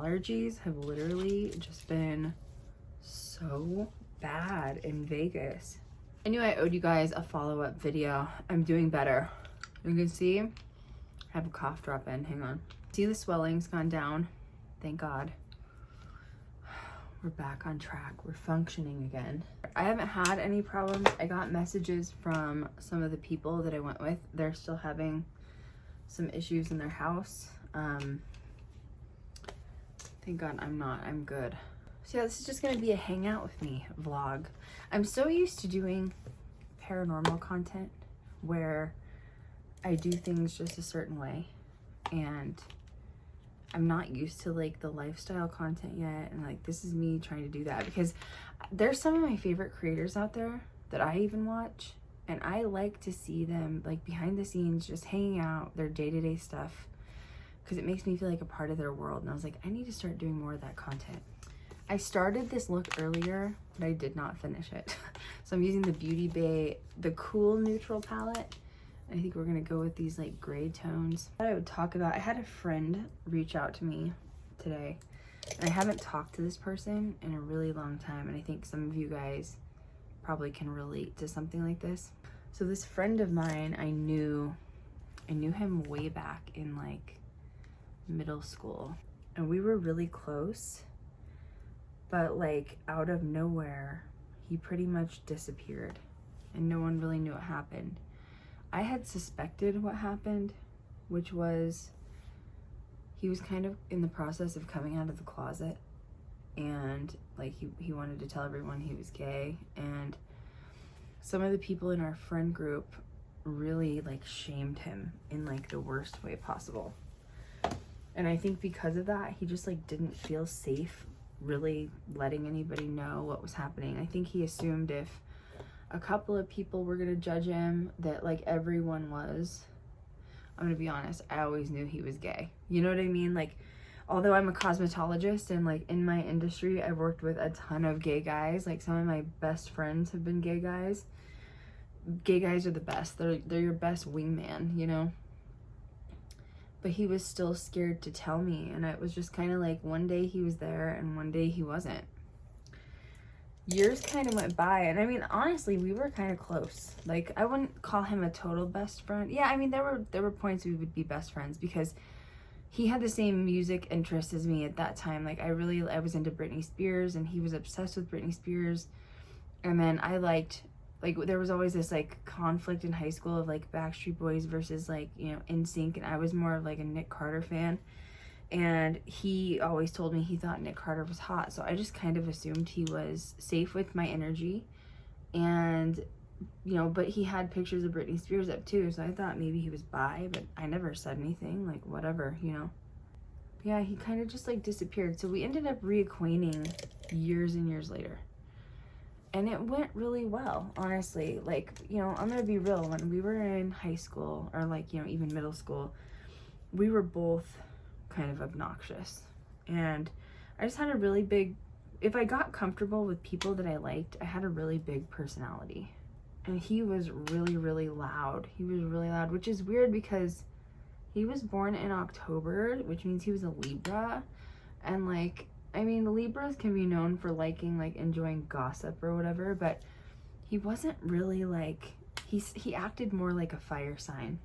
allergies have literally just been so bad in Vegas. I knew I owed you guys a follow-up video. I'm doing better. You can see I have a cough drop in. Hang on. See, the swelling's gone down. Thank God. We're back on track. We're functioning again. I haven't had any problems. I got messages from some of the people that I went with. They're still having some issues in their house. Thank God I'm not. I'm good. So yeah, this is just gonna be a hangout with me vlog. I'm so used to doing paranormal content where I do things just a certain way, and I'm not used to like the lifestyle content yet, and like this is me trying to do that because there's some of my favorite creators out there that I even watch, and I like to see them like behind the scenes just hanging out, their day-to-day stuff, because it makes me feel like a part of their world. And I was like, I need to start doing more of that content. I started this look earlier, but I did not finish it. So I'm using the Beauty Bay, the Cool Neutral palette. I think we're gonna go with these like gray tones. What I would talk about, I had a friend reach out to me today, and I haven't talked to this person in a really long time, and I think some of you guys probably can relate to something like this. So this friend of mine, I knew him way back in like middle school, and we were really close, but like out of nowhere, he pretty much disappeared, and no one really knew what happened. I had suspected what happened, which was he was kind of in the process of coming out of the closet, and like he wanted to tell everyone he was gay, and some of the people in our friend group really like shamed him in like the worst way possible. And I think because of that, he just like didn't feel safe really letting anybody know what was happening. I think he assumed if a couple of people were gonna judge him, that like everyone was. I'm gonna be honest, I always knew he was gay. You know what I mean? Like, although I'm a cosmetologist and like in my industry, I've worked with a ton of gay guys. Like some of my best friends have been gay guys. Gay guys are the best. They're your best wingman, you know? But he was still scared to tell me, and it was just kind of like one day he was there and one day he wasn't. Years kind of went by, and I mean, honestly, we were kind of close. Like, I wouldn't call him a total best friend. Yeah, I mean, there were points we would be best friends because he had the same music interests as me at that time. Like, I was into Britney Spears, and he was obsessed with Britney Spears. And then I liked, like, there was always this like conflict in high school of like Backstreet Boys versus like, you know, NSYNC, and I was more of like a Nick Carter fan. And he always told me he thought Nick Carter was hot, so I just kind of assumed he was safe with my energy. And, you know, but he had pictures of Britney Spears up too, so I thought maybe he was bi, but I never said anything, like whatever, you know. But yeah, he kind of just like disappeared, so we ended up reacquainting years and years later. And it went really well, honestly. Like, you know, I'm gonna be real, when we were in high school, or like, you know, even middle school, we were both kind of obnoxious, and I just had a really big, if I got comfortable with people that I liked, I had a really big personality. And he was really loud. He was really loud, which is weird because he was born in October, which means he was a Libra. And like, I mean, Libras can be known for liking, like, enjoying gossip or whatever, but he wasn't really like, he acted more like a fire sign.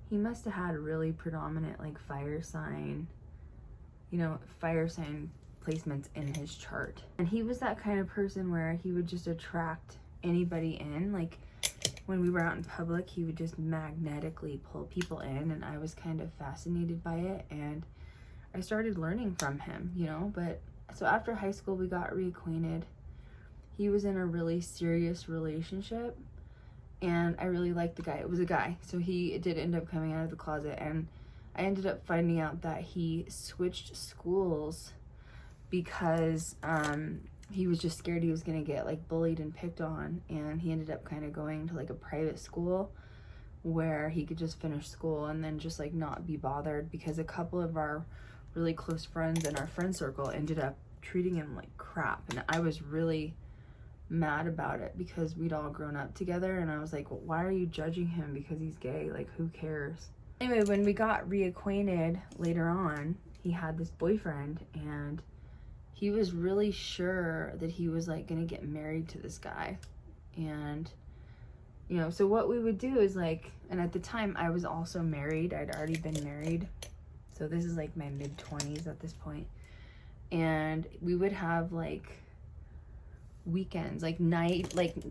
He must have had really predominant like fire sign, you know, fire sign placements in his chart. And he was that kind of person where he would just attract anybody in. Like when we were out in public, he would just magnetically pull people in, and I was kind of fascinated by it, and I started learning from him, you know. But so after high school, we got reacquainted. He was in a really serious relationship, and I really liked the guy. It was a guy, so he did end up coming out of the closet, and I ended up finding out that he switched schools because he was just scared he was gonna get like bullied and picked on, and he ended up kind of going to like a private school where he could just finish school and then just like not be bothered, because a couple of our really close friends in our friend circle ended up treating him like crap, and I was really mad about it because we'd all grown up together, and I was like, well, why are you judging him because he's gay? Like, who cares? Anyway, when we got reacquainted later on, he had this boyfriend, and he was really sure that he was like gonna get married to this guy. And you know, so what we would do is like, and at the time I was also married. I'd already been married, so this is like my mid-20s at this point. And we would have like weekends, like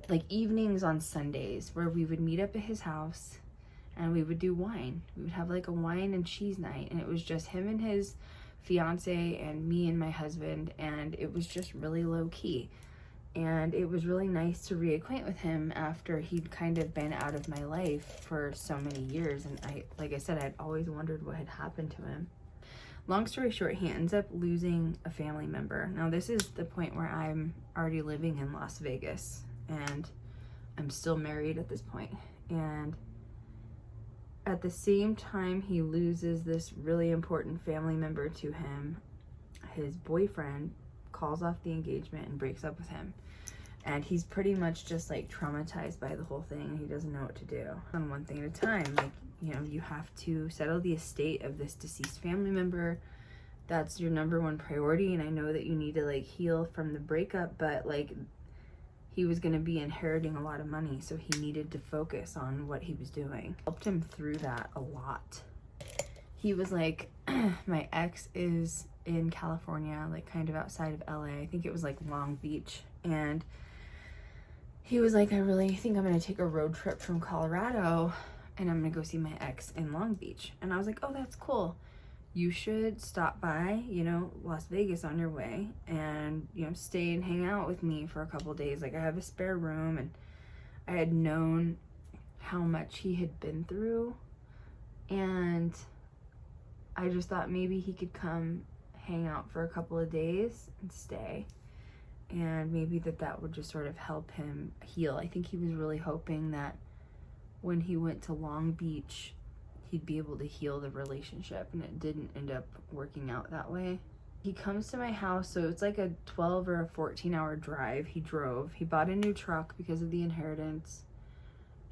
like evenings on Sundays, where we would meet up at his house and we would do wine. We would have like a wine and cheese night, and it was just him and his fiance and me and my husband, and it was just really low key. And it was really nice to reacquaint with him after he'd kind of been out of my life for so many years. And like I said, I'd always wondered what had happened to him. Long story short, he ends up losing a family member. Now this is the point where I'm already living in Las Vegas, and I'm still married at this point. And at the same time he loses this really important family member to him, his boyfriend calls off the engagement and breaks up with him. And he's pretty much just like traumatized by the whole thing. He doesn't know what to do. On one thing at a time, like, you know, you have to settle the estate of this deceased family member. That's your number one priority. And I know that you need to like heal from the breakup, but like he was going to be inheriting a lot of money, so he needed to focus on what he was doing. Helped him through that a lot. He was like, my ex is in California, like kind of outside of LA. I think it was like Long Beach. And he was like, I really think I'm going to take a road trip from Colorado and I'm going to go see my ex in Long Beach. And I was like, oh, that's cool. You should stop by, you know, Las Vegas on your way and, you know, stay and hang out with me for a couple days. Like, I have a spare room, and I had known how much he had been through, and I just thought maybe he could come hang out for a couple of days and stay, and maybe that would just sort of help him heal. I think he was really hoping that when he went to Long Beach, he'd be able to heal the relationship, and it didn't end up working out that way. He comes to my house, so it's like a 12 or a 14-hour drive. He drove. He bought a new truck because of the inheritance,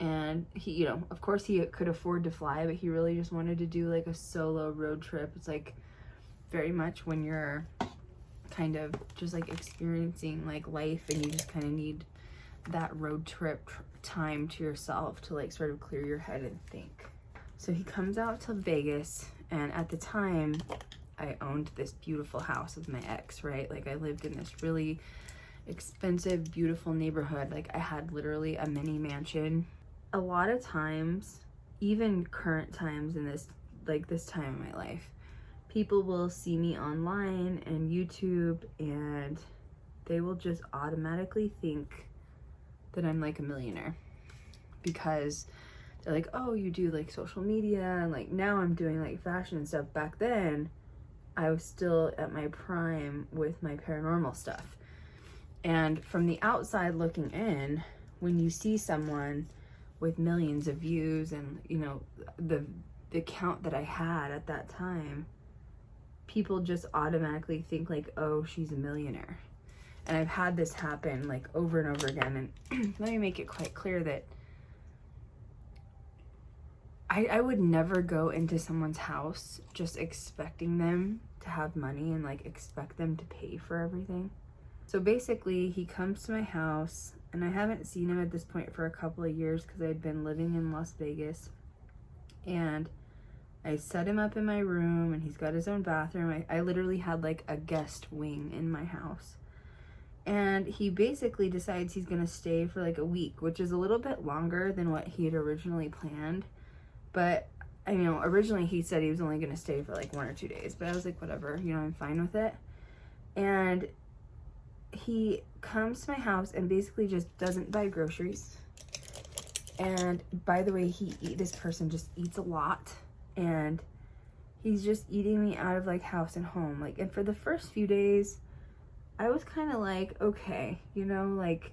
and he, you know, of course he could afford to fly, but he really just wanted to do like a solo road trip. It's like very much when you're kind of just like experiencing like life, and you just kind of need that road trip time to yourself to like sort of clear your head and think. So he comes out to Vegas, and at the time I owned this beautiful house with my ex, right? Like, I lived in this really expensive, beautiful neighborhood. Like, I had literally a mini mansion. A lot of times, even current times in this, like this time in my life, people will see me online and YouTube, and they will just automatically think that I'm like a millionaire, because they're like, oh, you do like social media, and like now I'm doing like fashion and stuff. Back then I was still at my prime with my paranormal stuff. And from the outside looking in, when you see someone with millions of views and, you know, the count that I had at that time, people just automatically think like, oh, she's a millionaire. And I've had this happen like over and over again. And let me make it quite clear that I would never go into someone's house just expecting them to have money and like expect them to pay for everything. So basically he comes to my house, and I haven't seen him at this point for a couple of years because I'd been living in Las Vegas, and I set him up in my room, and he's got his own bathroom. I literally had like a guest wing in my house. And he basically decides he's gonna stay for like a week, which is a little bit longer than what he had originally planned. But, you know, originally he said he was only going to stay for like 1 or 2 days. But I was like, whatever, you know, I'm fine with it. And he comes to my house and basically just doesn't buy groceries. And by the way, this person just eats a lot. And he's just eating me out of like house and home. Like, and for the first few days, I was kind of like, okay, you know, like,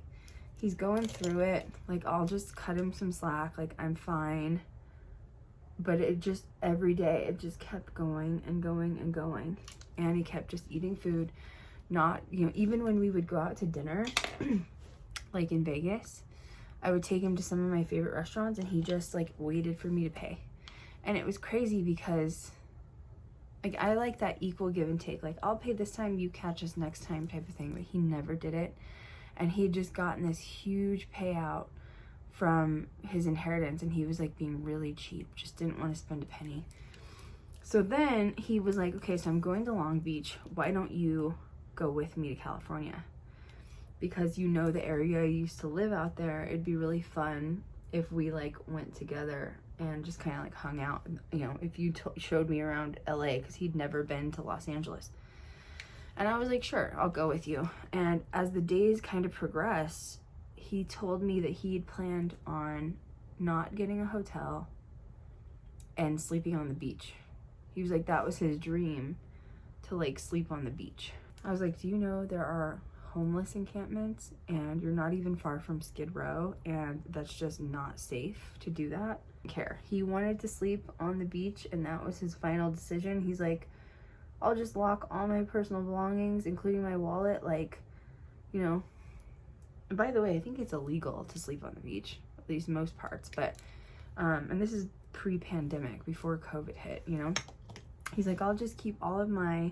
he's going through it. Like, I'll just cut him some slack. Like, I'm fine. But it just, every day, it just kept going and going and going. And he kept just eating food. Not, you know, even when we would go out to dinner, like in Vegas, I would take him to some of my favorite restaurants, and he just like waited for me to pay. And it was crazy because Like, I like that equal give and take. Like, I'll pay this time, you catch us next time type of thing. But he never did it. And he had just gotten this huge payout from his inheritance. And he was, like, being really cheap. Just didn't want to spend a penny. So then he was like, okay, so I'm going to Long Beach. Why don't you go with me to California? Because you know the area I used to live out there. It'd be really fun if we, like, went together and just kind of, like, hung out, you know, if you showed me around LA, because he'd never been to Los Angeles. And I was like, sure, I'll go with you. And as the days kind of progressed, he told me that he'd planned on not getting a hotel and sleeping on the beach. He was like, that was his dream, to, like, sleep on the beach. I was like, do you know there are homeless encampments and you're not even far from Skid Row, and that's just not safe to do that? Care. He wanted to sleep on the beach, and that was his final decision. He's like, I'll just lock all my personal belongings, including my wallet, like, you know. And by the way, I think it's illegal to sleep on the beach, at least most parts, but and this is pre-pandemic, before COVID hit, you know. He's like, I'll just keep all of my,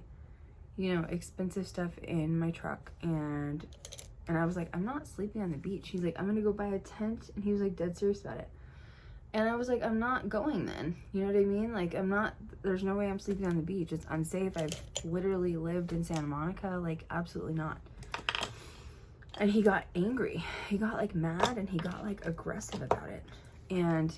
you know, expensive stuff in my truck. And I was like, I'm not sleeping on the beach. He's like, I'm gonna go buy a tent. And he was like dead serious about it. And I was like, I'm not going then. You know what I mean? Like, I'm not, there's no way I'm sleeping on the beach. It's unsafe. I've literally lived in Santa Monica. Like, absolutely not. And he got angry. He got, like, mad, and he got, like, aggressive about it. And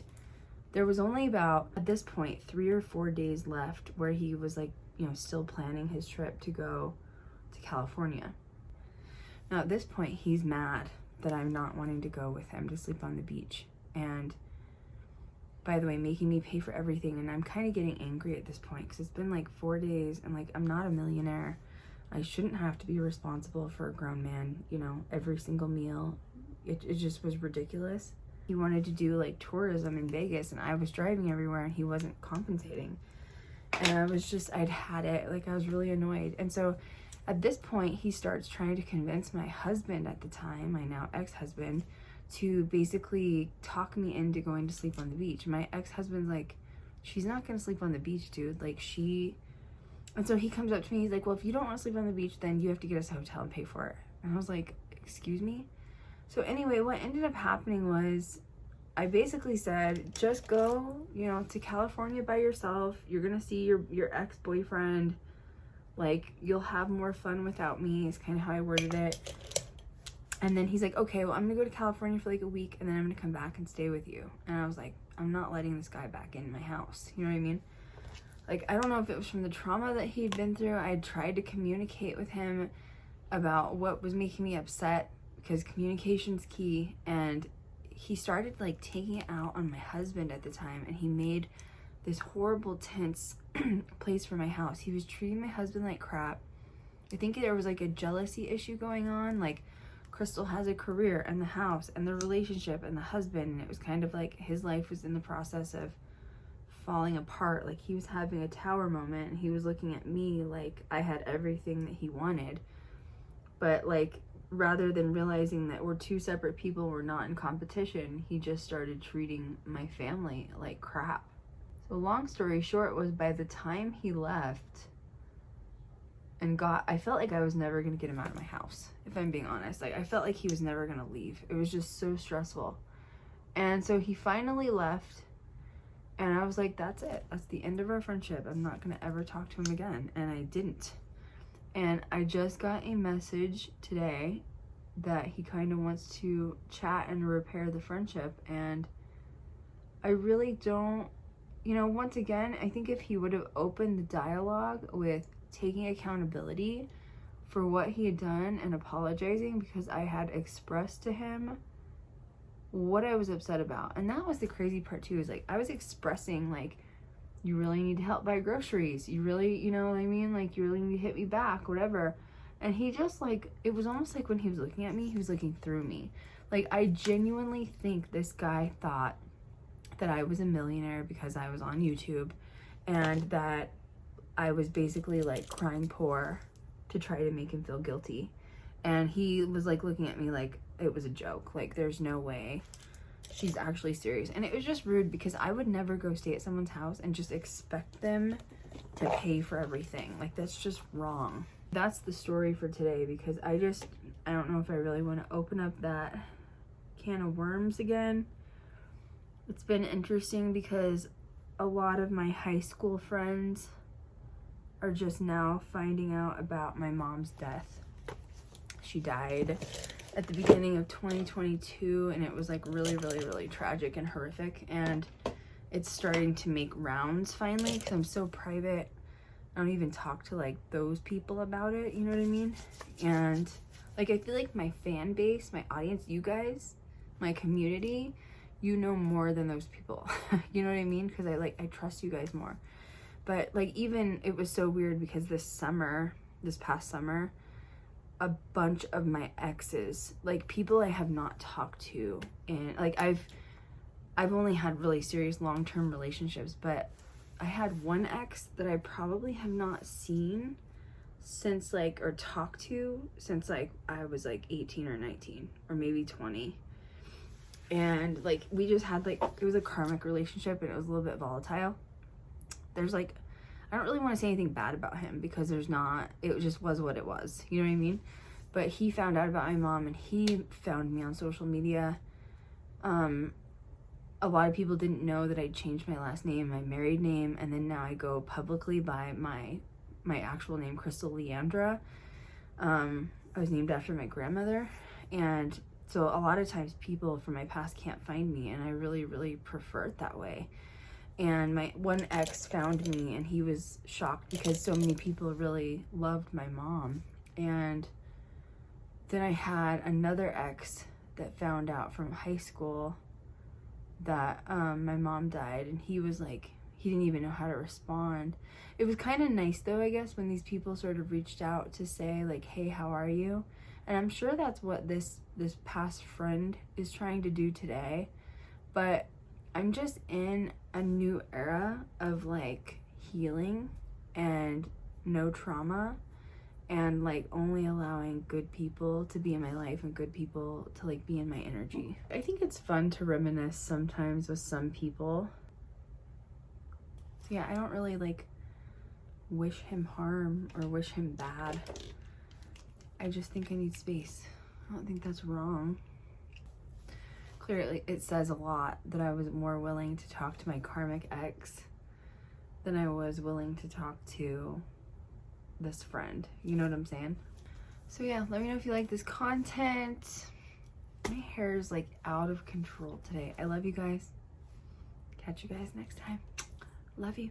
there was only about, at this point, 3 or 4 days left where he was, like, you know, still planning his trip to go to California. Now, at this point, he's mad that I'm not wanting to go with him to sleep on the beach. And by the way, making me pay for everything. And I'm kind of getting angry at this point, because it's been like 4 days, and like, I'm not a millionaire. I shouldn't have to be responsible for a grown man, you know, every single meal. It just was ridiculous. He wanted to do like tourism in Vegas, and I was driving everywhere, and he wasn't compensating. And I was just, I'd had it. Like, I was really annoyed. And so at this point, he starts trying to convince my husband at the time, my now ex-husband, to basically talk me into going to sleep on the beach. My ex-husband's like, she's not gonna sleep on the beach, dude. Like, and so he comes up to me, he's like, well, if you don't want to sleep on the beach, then you have to get us a hotel and pay for it. And I was like, excuse me? So anyway, what ended up happening was, I basically said, just go, you know, to California by yourself. You're gonna see your ex-boyfriend. Like, you'll have more fun without me, is kind of how I worded it. And then he's like, okay, well, I'm gonna go to California for like a week, and then I'm gonna come back and stay with you. And I was like, I'm not letting this guy back in my house. You know what I mean? Like, I don't know if it was from the trauma that he'd been through. I had tried to communicate with him about what was making me upset, because communication's key. And he started like taking it out on my husband at the time, and he made this horrible, tense place for my house. He was treating my husband like crap. I think there was like a jealousy issue going on. Like, Krystal has a career and the house and the relationship and the husband, and it was kind of like his life was in the process of falling apart. Like, he was having a tower moment, and he was looking at me like I had everything that he wanted. But like, rather than realizing that we're two separate people, we're not in competition, he just started treating my family like crap. So long story short was, by the time he left and I felt like I was never gonna get him out of my house, if I'm being honest. Like, I felt like he was never gonna leave. It was just so stressful. And so he finally left, and I was like, that's it. That's the end of our friendship. I'm not gonna ever talk to him again. And I didn't. And I just got a message today that he kind of wants to chat and repair the friendship. And I really don't, you know, once again, I think if he would have opened the dialogue with taking accountability for what he had done and apologizing, because I had expressed to him what I was upset about. And that was the crazy part too, is like, I was expressing like, you really need to help buy groceries. You really, you know what I mean? Like, you really need to hit me back, whatever. And he just like, it was almost like when he was looking at me, he was looking through me. Like, I genuinely think this guy thought that I was a millionaire because I was on YouTube, and that I was basically like crying poor to try to make him feel guilty. And he was like looking at me like it was a joke. Like, there's no way she's actually serious. And it was just rude because I would never go stay at someone's house and just expect them to pay for everything. Like, that's just wrong. That's the story for today, because I don't know if I really want to open up that can of worms again. It's been interesting because a lot of my high school friends are just now finding out about my mom's death. She died at the beginning of 2022, and it was like really tragic and horrific, and it's starting to make rounds finally because I'm so private. I don't even talk to like those people about it, you know what I mean? And like, I feel like my fan base, my audience, you guys, my community, you know more than those people. You know what I mean? Because I trust you guys more. But like, even it was so weird because this past summer, a bunch of my exes, like people I have not talked to, and like I've only had really serious long-term relationships, but I had one ex that I probably have not seen since like, or talked to since like I was like 18 or 19 or maybe 20. And like, we just had like, it was a karmic relationship, and it was a little bit volatile. There's like, I don't really want to say anything bad about him because there's not, it just was what it was, you know what I mean? But he found out about my mom, and he found me on social media. A lot of people didn't know that I changed my last name, my married name, and then now I go publicly by my actual name, Krystal Leandra. I was named after my grandmother, and so a lot of times people from my past can't find me, and I really prefer it that way. And my one ex found me, and he was shocked because so many people really loved my mom. And then I had another ex that found out from high school that my mom died, and he was like, he didn't even know how to respond. It was kind of nice though, I guess, when these people sort of reached out to say like, hey, how are you? And I'm sure that's what this past friend is trying to do today. But I'm just in a new era of like healing and no trauma, and like only allowing good people to be in my life and good people to like be in my energy. I think it's fun to reminisce sometimes with some people. So yeah, I don't really like wish him harm or wish him bad. I just think I need space. I don't think that's wrong. Clearly, it says a lot that I was more willing to talk to my karmic ex than I was willing to talk to this friend. You know what I'm saying? So yeah, let me know if you like this content. My hair is like out of control today. I love you guys. Catch you guys next time. Love you.